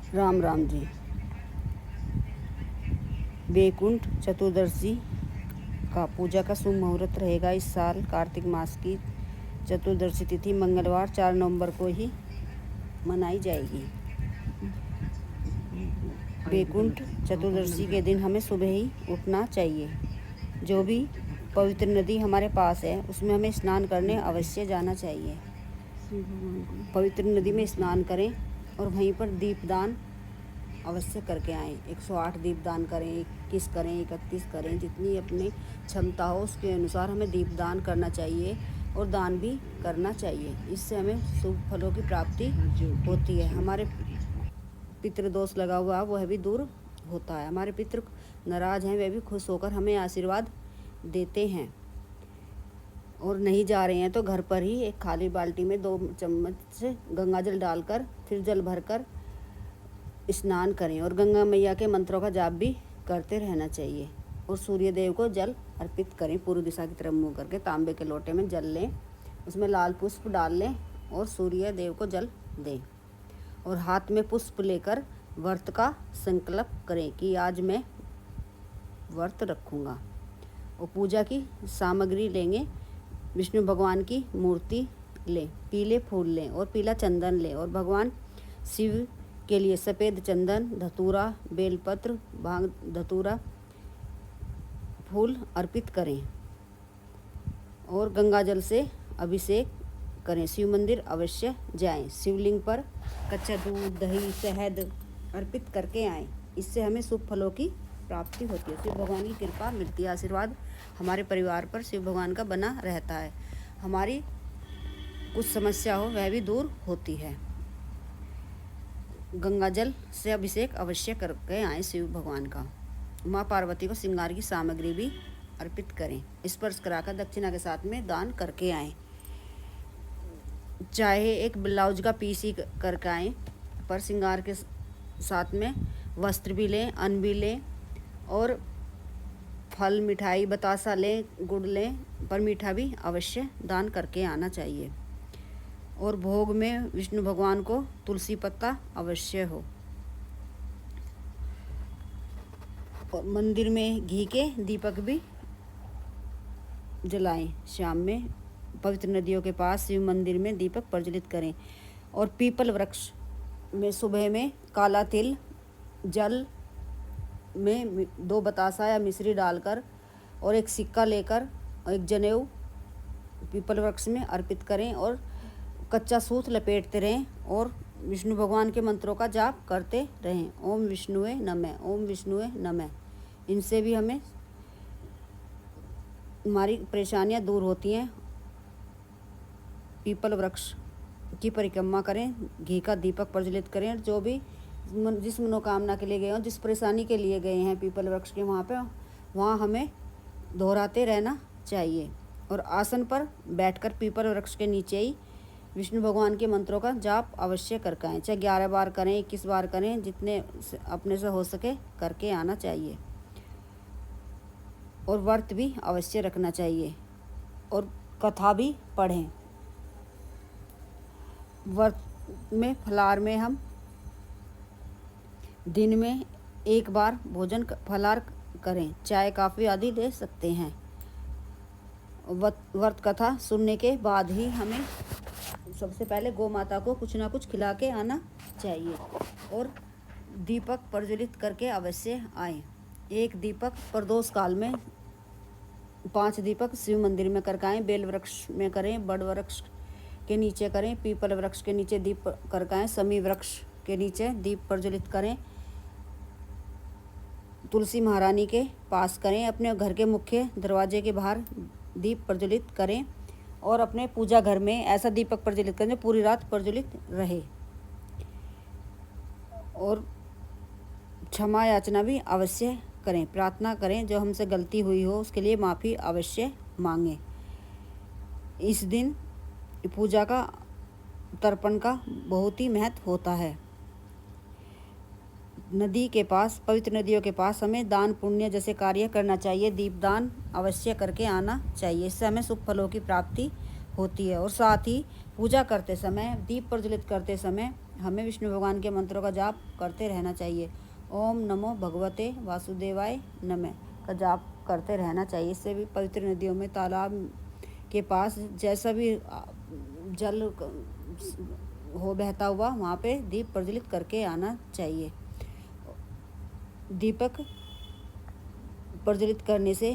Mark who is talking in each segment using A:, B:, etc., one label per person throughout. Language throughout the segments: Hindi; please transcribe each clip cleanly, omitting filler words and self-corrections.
A: राम राम जी। वैकुंठ चतुर्दशी का पूजा का शुभ मुहूर्त रहेगा। इस साल कार्तिक मास की चतुर्दशी तिथि मंगलवार 4 नवंबर को ही मनाई जाएगी। वैकुंठ चतुर्दशी के दिन हमें सुबह ही उठना चाहिए। जो भी पवित्र नदी हमारे पास है उसमें हमें स्नान करने अवश्य जाना चाहिए। पवित्र नदी में स्नान करें और वहीं पर दीपदान अवश्य करके आएँ। 108 दीपदान करें, 21 करें, 31 करें, जितनी अपनी क्षमता हो उसके अनुसार हमें दीपदान करना चाहिए और दान भी करना चाहिए। इससे हमें शुभ फलों की प्राप्ति होती है। हमारे पितृदोष लगा हुआ वह भी दूर होता है। हमारे पितृ नाराज हैं, वे भी खुश होकर हमें आशीर्वाद देते हैं। और नहीं जा रहे हैं तो घर पर ही एक खाली बाल्टी में 2 चम्मच गंगा जल डालकर फिर जल भरकर स्नान करें और गंगा मैया के मंत्रों का जाप भी करते रहना चाहिए। और सूर्य देव को जल अर्पित करें। पूर्व दिशा की तरफ मुँह करके तांबे के लोटे में जल लें, उसमें लाल पुष्प डाल लें और सूर्य देव को जल दें। और हाथ में पुष्प लेकर व्रत का संकल्प करें कि आज मैं व्रत रखूँगा। और पूजा की सामग्री लेंगे। विष्णु भगवान की मूर्ति लें, पीले फूल लें और पीला चंदन लें। और भगवान शिव के लिए सफ़ेद चंदन, धतूरा, बेलपत्र, भांग धतूरा फूल अर्पित करें और गंगा जल से अभिषेक करें। शिव मंदिर अवश्य जाएं। शिवलिंग पर कच्चा दूध, दही, शहद अर्पित करके आएं। इससे हमें शुभ फलों की प्राप्ति होती है। शिव भगवान की कृपा मिलती है। आशीर्वाद हमारे परिवार पर शिव भगवान का बना रहता है। हमारी कुछ समस्या हो वह भी दूर होती है। गंगा जल से अभिषेक अवश्य करके आएँ शिव भगवान का। माँ पार्वती को श्रृंगार की सामग्री भी अर्पित करें। स्पर्श कराकर दक्षिणा के साथ में दान करके आएँ। चाहे एक ब्लाउज का पीस ही करके आएँ, पर श्रृंगार के साथ में वस्त्र भी लें, अन्न भी लें और फल, मिठाई, बतासा लें, गुड़ लें, पर मीठा भी अवश्य दान करके आना चाहिए। और भोग में विष्णु भगवान को तुलसी पत्ता अवश्य हो। और मंदिर में घी के दीपक भी जलाएं। शाम में पवित्र नदियों के पास शिव मंदिर में दीपक प्रज्वलित करें। और पीपल वृक्ष में सुबह में काला तिल जल में 2 बतासा या मिश्री डालकर और एक सिक्का लेकर और एक जनेऊ पीपल वृक्ष में अर्पित करें और कच्चा सूत लपेटते रहें और विष्णु भगवान के मंत्रों का जाप करते रहें। ओम विष्णुवे नमः, ओम विष्णुवे नमः। इनसे भी हमें हमारी परेशानियां दूर होती हैं। पीपल वृक्ष की परिक्रमा करें, घी का दीपक प्रज्वलित करें। जो भी जिस मनोकामना के लिए गए हों, जिस परेशानी के लिए गए हैं पीपल वृक्ष के वहाँ हमें दोहराते रहना चाहिए। और आसन पर बैठकर पीपल वृक्ष के नीचे ही विष्णु भगवान के मंत्रों का जाप अवश्य करके आएँ। चाहे 11 बार करें, 21 बार करें, जितने अपने से हो सके करके आना चाहिए। और व्रत भी अवश्य रखना चाहिए और कथा भी पढ़ें। व्रत में फलाहार में हम दिन में 1 बार भोजन फलाहार करें। चाय, कॉफ़ी आदि ले सकते हैं। व्रत कथा सुनने के बाद ही हमें सबसे पहले गौ माता को कुछ ना कुछ खिला के आना चाहिए। और दीपक प्रज्वलित करके अवश्य आएँ। 1 दीपक प्रदोष काल में 5 दीपक शिव मंदिर में करके आएँ। बेल वृक्ष में करें, बड़ वृक्ष के नीचे करें, पीपल वृक्ष के नीचे दीप करके आएँ, समी वृक्ष के नीचे दीप प्रज्वलित करें, तुलसी महारानी के पास करें, अपने घर के मुख्य दरवाजे के बाहर दीप प्रज्वलित करें और अपने पूजा घर में ऐसा दीपक प्रज्वलित करें जो पूरी रात प्रज्वलित रहे। और क्षमा याचना भी अवश्य करें, प्रार्थना करें। जो हमसे गलती हुई हो उसके लिए माफ़ी अवश्य मांगें। इस दिन पूजा का तर्पण का बहुत ही महत्व होता है। नदी के पास, पवित्र नदियों के पास हमें दान पुण्य जैसे कार्य करना चाहिए। दीपदान अवश्य करके आना चाहिए। इससे हमें शुभ फलों की प्राप्ति होती है। और साथ ही पूजा करते समय, दीप प्रज्वलित करते समय हमें विष्णु भगवान के मंत्रों का जाप करते रहना चाहिए। ओम नमो भगवते वासुदेवाय नमः का जाप करते रहना चाहिए। इससे भी पवित्र नदियों में, तालाब के पास जैसा भी जल हो बहता हुआ, वहाँ पे दीप प्रज्वलित करके आना चाहिए। दीपक प्रज्वलित करने से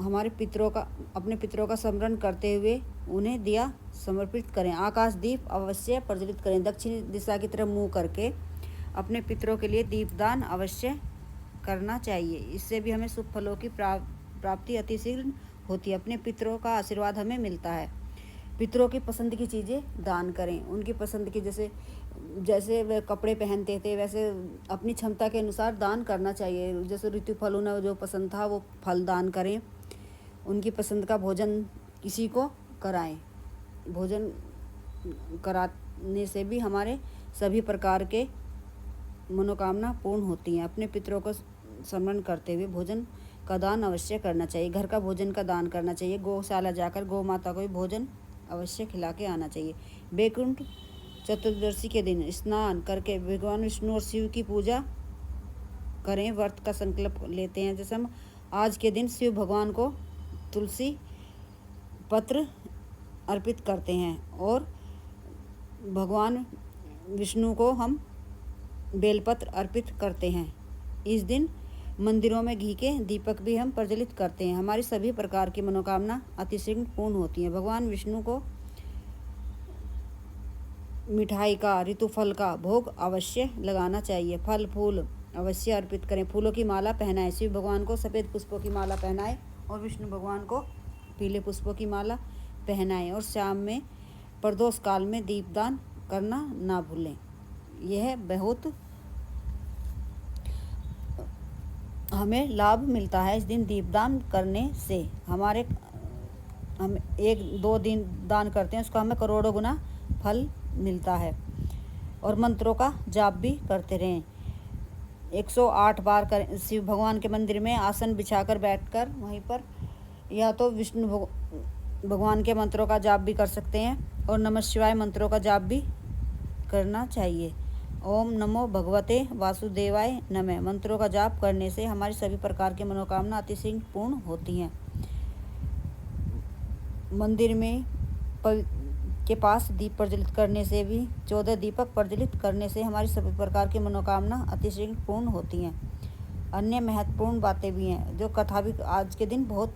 A: हमारे अपने पितरों का स्मरण करते हुए उन्हें दिया समर्पित करें। आकाश दीप अवश्य प्रज्वलित करें। दक्षिणी दिशा की तरफ मुँह करके अपने पितरों के लिए दीपदान अवश्य करना चाहिए। इससे भी हमें शुभ फलों की प्राप्ति अतिशीघ्र होती है। अपने पितरों का आशीर्वाद हमें मिलता है। पितरों की पसंद की चीज़ें दान करें। उनकी पसंद की जैसे वे कपड़े पहनते थे, वैसे अपनी क्षमता के अनुसार दान करना चाहिए। जैसे ऋतु फल उन्हें जो पसंद था वो फल दान करें। उनकी पसंद का भोजन किसी को कराएं। भोजन कराने से भी हमारे सभी प्रकार के मनोकामना पूर्ण होती हैं। अपने पितरों को स्मरण करते हुए भोजन का दान अवश्य करना चाहिए। घर का भोजन का दान करना चाहिए। गौशाला जाकर गौ माता को भी भोजन अवश्य खिला के आना चाहिए। वैकुंठ चतुर्दशी के दिन स्नान करके भगवान विष्णु और शिव की पूजा करें। व्रत का संकल्प लेते हैं। जैसे हम आज के दिन शिव भगवान को तुलसी पत्र अर्पित करते हैं और भगवान विष्णु को हम बेलपत्र अर्पित करते हैं। इस दिन मंदिरों में घी के दीपक भी हम प्रज्वलित करते हैं। हमारी सभी प्रकार की मनोकामना अतिशीघ्र पूर्ण होती हैं। भगवान विष्णु को मिठाई का, ऋतुफल का भोग अवश्य लगाना चाहिए। फल फूल अवश्य अर्पित करें। फूलों की माला पहनाएं। शिव भगवान को सफ़ेद पुष्पों की माला पहनाएं और विष्णु भगवान को पीले पुष्पों की माला पहनाएं। और शाम में प्रदोष काल में दीपदान करना ना भूलें। यह बहुत हमें लाभ मिलता है। इस दिन दीपदान करने से हम 1-2 दिन दान करते हैं, उसका हमें करोड़ों गुना फल मिलता है। और मंत्रों का जाप भी करते रहें। 108 बार करें। शिव भगवान के मंदिर में आसन बिछाकर बैठकर वहीं पर या तो विष्णु भगवान के मंत्रों का जाप भी कर सकते हैं और नमः शिवाय मंत्रों का जाप भी करना चाहिए। ओम नमो भगवते वासुदेवाय नमः मंत्रों का जाप करने से हमारी सभी प्रकार की मनोकामना अतिशीघ्र पूर्ण होती हैं। मंदिर में के पास दीप प्रज्वलित करने से भी 14 दीपक प्रज्वलित करने से हमारी सभी प्रकार की मनोकामना अतिशीघ्र पूर्ण होती हैं। अन्य महत्वपूर्ण बातें भी हैं जो कथा भी आज के दिन बहुत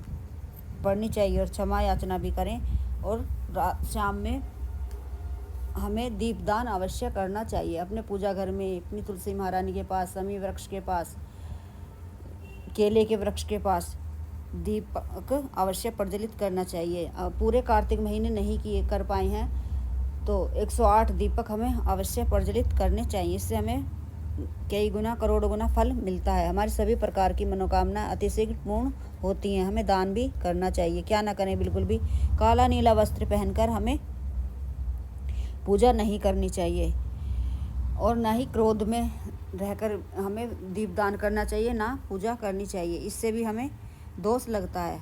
A: पढ़नी चाहिए और क्षमा याचना भी करें। और शाम में हमें दीपदान अवश्य करना चाहिए। अपने पूजा घर में, अपनी तुलसी महारानी के पास, शमी वृक्ष के पास, केले के वृक्ष के पास दीपक अवश्य प्रज्वलित करना चाहिए। पूरे कार्तिक महीने नहीं कर पाए हैं तो 108 दीपक हमें अवश्य प्रज्वलित करने चाहिए। इससे हमें कई गुना, करोड़ों गुना फल मिलता है। हमारी सभी प्रकार की मनोकामना अतिशीघ्र पूर्ण होती हैं। हमें दान भी करना चाहिए। क्या ना करें, बिल्कुल भी काला नीला वस्त्र पहनकर हमें पूजा नहीं करनी चाहिए और ना ही क्रोध में रहकर हमें दीपदान करना चाहिए, ना पूजा करनी चाहिए। इससे भी हमें दोष लगता है।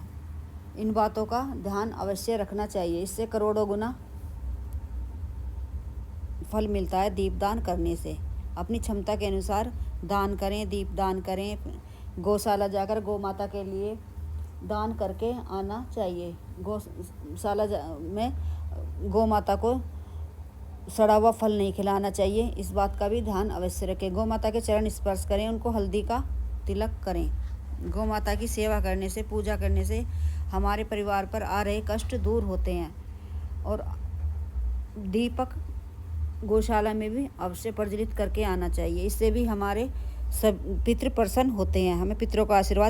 A: इन बातों का ध्यान अवश्य रखना चाहिए। इससे करोड़ों गुना फल मिलता है दीपदान करने से। अपनी क्षमता के अनुसार दान करें, दीपदान करें। गौशाला जाकर गौ माता के लिए दान करके आना चाहिए। गौशाला में गौ माता को सड़ा हुआ फल नहीं खिलाना चाहिए। इस बात का भी ध्यान अवश्य रखें। गौ माता के चरण स्पर्श करें, उनको हल्दी का तिलक करें। गौ माता की सेवा करने से, पूजा करने से हमारे परिवार पर आ रहे कष्ट दूर होते हैं। और दीपक गौशाला में भी अवश्य प्रज्वलित करके आना चाहिए। इससे भी हमारे सब पितृ प्रसन्न होते हैं। हमें पितरों का आशीर्वाद